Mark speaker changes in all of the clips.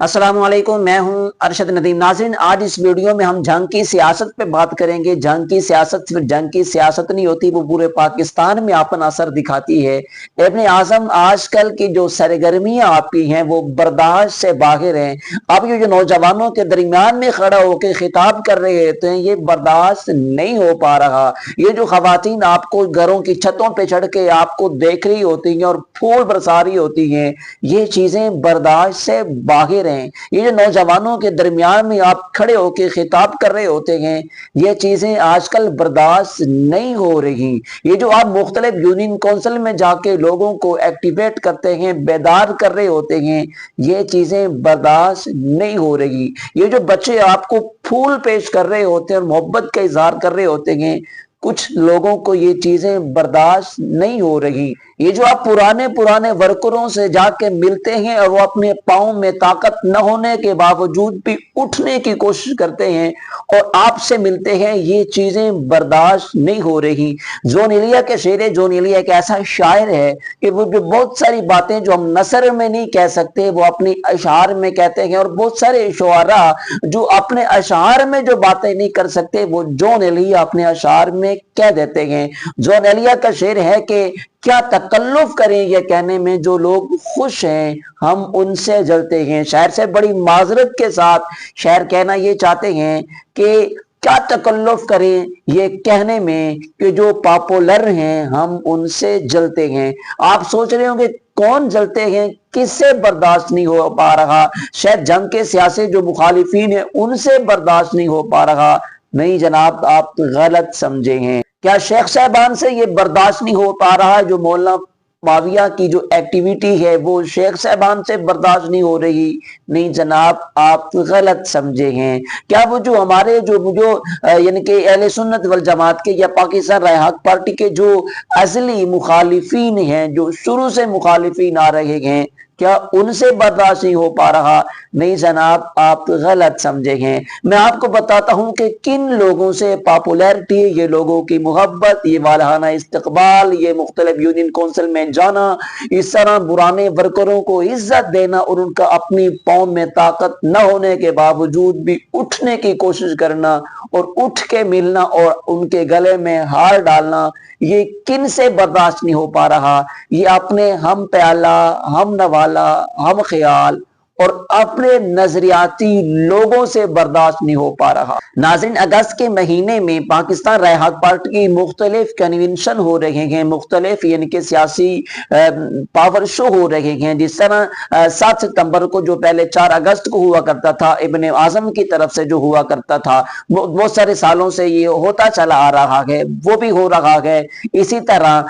Speaker 1: अस्सलाम वालेकुम, मैं हूं अरशद नदीम। नाज़रीन, आज इस वीडियो में हम जंग की सियासत पे बात करेंगे। जंग की सियासत सिर्फ जंग की सियासत नहीं होती, वो पूरे पाकिस्तान में अपन असर दिखाती है। इब्ने आज़म आजकल की जो सरगर्मियां आपकी हैं वो बर्दाश्त से बाहर हैं। अब ये जो नौजवानों के दरमियान में खड़ा होकर खिताब कर रहे होते हैं, ये बर्दाश्त नहीं हो पा रहा। ये जो खवातीन आपको घरों की छतों पर चढ़ के आपको देख रही होती हैं और फूल बरसा रही होती हैं, ये चीजें बर्दाश्त से बाहर हैं। ये जो नौजवानों के दरमियान में आप खड़े होकर खिताब कर रहे होते हैं, ये चीजें आजकल बर्दाश्त नहीं हो रही। ये जो आप मुख्तलिफ यूनियन काउंसिल में जाके लोगों को एक्टिवेट करते हैं, बेदार कर रहे होते हैं, ये चीजें बर्दाश्त नहीं हो रही। ये जो बच्चे आपको फूल पेश कर रहे होते हैं और मोहब्बत का इजहार कर रहे होते हैं, कुछ लोगों को ये चीजें बर्दाश्त नहीं हो रही। ये जो आप पुराने पुराने वर्करों से जाके मिलते हैं और वो अपने पाँव में ताकत न होने के बावजूद भी उठने की कोशिश करते हैं और आपसे मिलते हैं, ये चीजें बर्दाश्त नहीं हो रही। जॉन एलिया के शेर है। जॉन एलिया एक ऐसा शायर है कि वो जो बहुत सारी बातें जो हम नसर में नहीं कह सकते वो अपनी अशार में कहते हैं, और बहुत सारे शुआरा जो अपने अशार में जो बातें नहीं कर सकते वो जॉन एलिया अपने अशार में कह देते हैं। जॉन एलिया का शेर है कि क्या तकल्लुफ करें ये कहने में, जो लोग खुश हैं हम उनसे जलते हैं। शायर से बड़ी माजरत के साथ शायर कहना ये चाहते हैं कि क्या तकल्लुफ करें ये कहने में कि जो पॉपुलर हैं हम उनसे जलते हैं। आप सोच रहे होंगे कौन जलते हैं, किससे बर्दाश्त नहीं हो पा रहा। शायद जंग के सियासी जो मुखालिफिन है उनसे बर्दाश्त नहीं हो पा रहा। नहीं जनाब, आप गलत समझे हैं। क्या शेख साहबान से ये बर्दाश्त नहीं हो पा रहा। जो मौलाना माविया की जो एक्टिविटी है वो शेख साहबान से बर्दाश्त नहीं हो रही। नहीं जनाब, आप गलत समझे हैं। क्या वो जो हमारे जो यानी कि अहले सुन्नत वल जमात के या पाकिस्तान राय हक पार्टी के जो असली मुखालिफिन हैं, जो शुरू से मुखालिफिन आ रहे हैं, क्या उनसे बर्दाश्त नहीं हो पा रहा। नहीं जनाब, आप गलत समझे हैं। मैं आपको बताता हूं कि किन लोगों से पॉपुलैरिटी, ये लोगों की मोहब्बत, ये वालहाना इस्तकबाल, ये मुख्तलिफ यूनियन काउंसिल में जाना, इस तरह पुराने वर्करों को इज्जत देना और उनका अपनी पाँव में ताकत न होने के बावजूद भी उठने की कोशिश करना और उठ के मिलना और उनके गले में हार डालना, ये किन से बर्दाश्त नहीं हो पा रहा। ये अपने हम प्याला, हम नवाला, हम ख्याल और अपने नजरियाती लोगों से बर्दाश्त नहीं हो पा रहा। नाज़रीन, अगस्त के महीने में पाकिस्तान राय हक पार्टी की मुख्तलिफ कन्वेंशन हो रहे हैं, मुख्तलिफ यानी कि सियासी पावर शो हो रहे हैं। जिस तरह 7 सितंबर को जो पहले 4 अगस्त को हुआ करता था, इब्ने आज़म की तरफ से जो हुआ करता था, वो बहुत सारे सालों से ये होता चला आ रहा है, वो भी हो रहा है। इसी तरह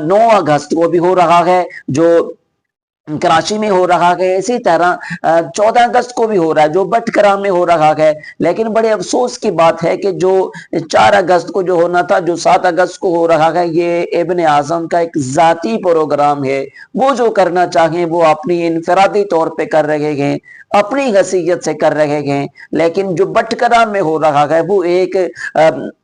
Speaker 1: 9 अगस्त को भी हो रहा है जो कराची में हो रहा है। इसी तरह 14 अगस्त को भी हो रहा है जो बटकरा में हो रहा है। लेकिन बड़े अफसोस की बात है कि जो 4 अगस्त को जो होना था, जो 7 अगस्त को हो रहा है, ये इब्ने आज़म का एक जाती प्रोग्राम है। वो जो करना चाहें वो अपनी इनफरादी तौर पे कर रहे हैं, अपनी हैसियत से कर रहे हैं। लेकिन जो बटकरा में हो रहा है वो एक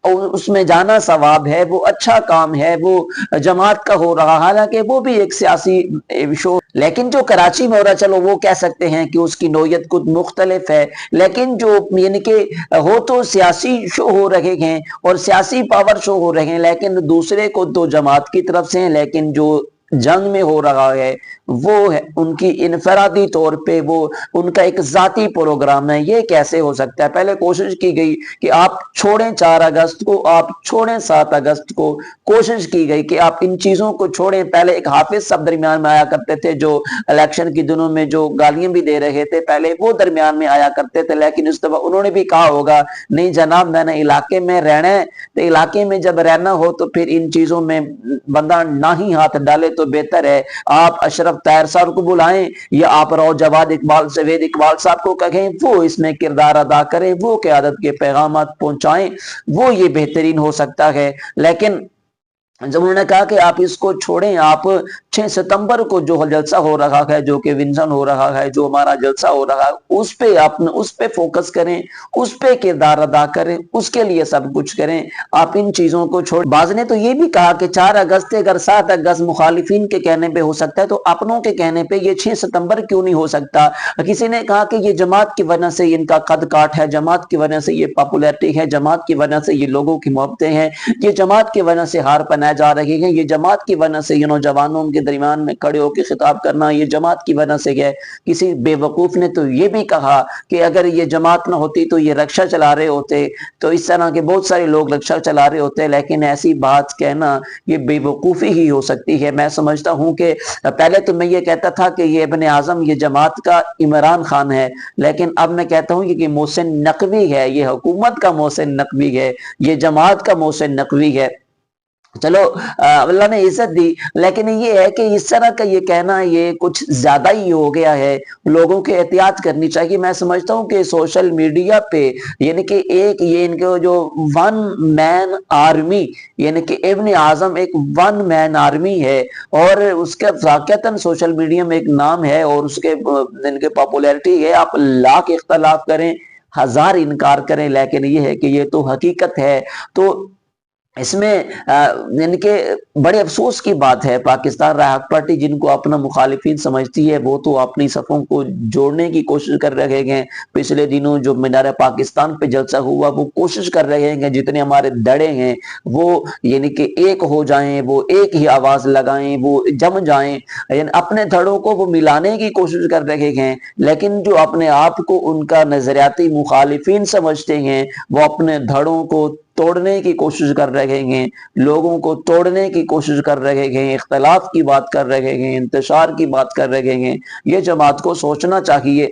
Speaker 1: उसमें जाना सवाब है, वो अच्छा काम है, वो जमात का हो रहा, हालांकि वो भी एक सियासी शो। लेकिन जो कराची में हो रहा, चलो वो कह सकते हैं कि उसकी नोयत कुछ मुख्तलिफ है, लेकिन जो यानी कि हो तो सियासी शो हो रहे हैं और सियासी पावर शो हो रहे हैं, लेकिन दूसरे को तो जमात की तरफ से है, लेकिन जो जंग में हो रहा है वो है उनकी इनफरादी तौर पे, वो उनका एक जाती प्रोग्राम है। ये कैसे हो सकता है। पहले कोशिश की गई कि आप छोड़ें 4 अगस्त को, आप छोड़ें 7 अगस्त को, कोशिश की गई कि आप इन चीजों को छोड़ें। पहले एक हाफिज सब दरमियान में आया करते थे जो इलेक्शन के दिनों में जो गालियां भी दे रहे थे, पहले वो दरमियान में आया करते थे। लेकिन उस दफा उन्होंने भी कहा होगा, नहीं जनाब मैंने इलाके में रहना है, तो इलाके में जब रहना हो तो फिर इन चीजों में बंदा ना ही हाथ डाले तो बेहतर है। आप अशरफ ताहिर साहब को बुलाएं या आप राव जवाद इकबाल सवेद इकबाल साहब को कहें, वो इसमें किरदार अदा करें, वो क़यादत के पैगाम पहुंचाएं, वो ये बेहतरीन हो सकता है। लेकिन जब उन्होंने कहा कि आप इसको छोड़ें, आप 6 सितंबर को जो जलसा हो रहा है, जो कि विंसन हो रहा है, जो हमारा जलसा हो रहा है, उस पे फोकस करें, उस पे किरदार अदा करें, उसके लिए सब कुछ करें, आप इन चीजों को छोड़। बाज ने तो ये भी कहा कि 4 अगस्त अगर 7 अगस्त मुखालिफिन के कहने पे हो सकता है तो अपनों के कहने पे ये 6 सितंबर क्यों नहीं हो सकता। किसी ने कहा कि ये जमात की वजह से इनका कद काट है, जमात की वजह से ये पॉपुलैरिटी है, जमात की वजह से ये लोगों की मोहब्बतें हैं, ये जमात की वजह से हार पहनाए जा रही है, ये जमात की वजह से नौजवानों के दरमियान में खड़े होकर खिताब करना, ये जमात की वजह से है। किसी बेवकूफ ने तो ये भी कहा कि अगर ये जमात ना होती तो ये रक्षा चला रहे होते, तो इस तरह के बहुत सारे लोग रक्षा चला रहे होते। लेकिन ऐसी बात कहना ये बेवकूफ़ी ही हो सकती है। मैं समझता हूं कि पहले तो मैं ये कहता था कि ये इब्ने आज़म ये जमात का इमरान खान है, लेकिन अब मैं कहता हूं कि मोहसिन नकवी है, ये हुकूमत का मोहसिन नकवी है, ये जमात का मोहसिन नकवी है। चलो अल्लाह ने इज्जत दी, लेकिन ये है कि इस तरह का ये कहना ये कुछ ज्यादा ही हो गया है। लोगों को एहतियात करनी चाहिए। मैं समझता हूँ कि सोशल मीडिया पे यानी कि एक ये इनके जो वन मैन आर्मी, यानी कि इब्ने आजम एक वन मैन आर्मी है, और उसके वाकईतन सोशल मीडिया में एक नाम है और उसके इनके पॉपुलैरिटी है। आप लाख इख्तलाफ करें, हजार इनकार करें, लेकिन ये है कि ये तो हकीकत है। तो इसमें इनके बड़े अफसोस की बात है, पाकिस्तान राहत पार्टी जिनको अपना मुखालिफिन समझती है वो तो अपनी सफ़ों को जोड़ने की कोशिश कर रहे हैं। पिछले दिनों जो मीनार पाकिस्तान पे जलसा हुआ वो कोशिश कर रहे हैं जितने हमारे दड़े हैं वो यानी कि एक हो जाएं, वो एक ही आवाज़ लगाएं, वो जम जाएं, यानी अपने धड़ों को वो मिलाने की कोशिश कर रहे हैं। लेकिन जो अपने आप को उनका नजरियाती मुखालिफिन समझते हैं वो अपने धड़ों को तोड़ने की कोशिश कर रहे हैं, लोगों को तोड़ने की कोशिश कर रहे हैं, इख्तलाफ की बात कर रहे हैं, इंतशार की बात कर रहे हैं। ये जमात को सोचना चाहिए।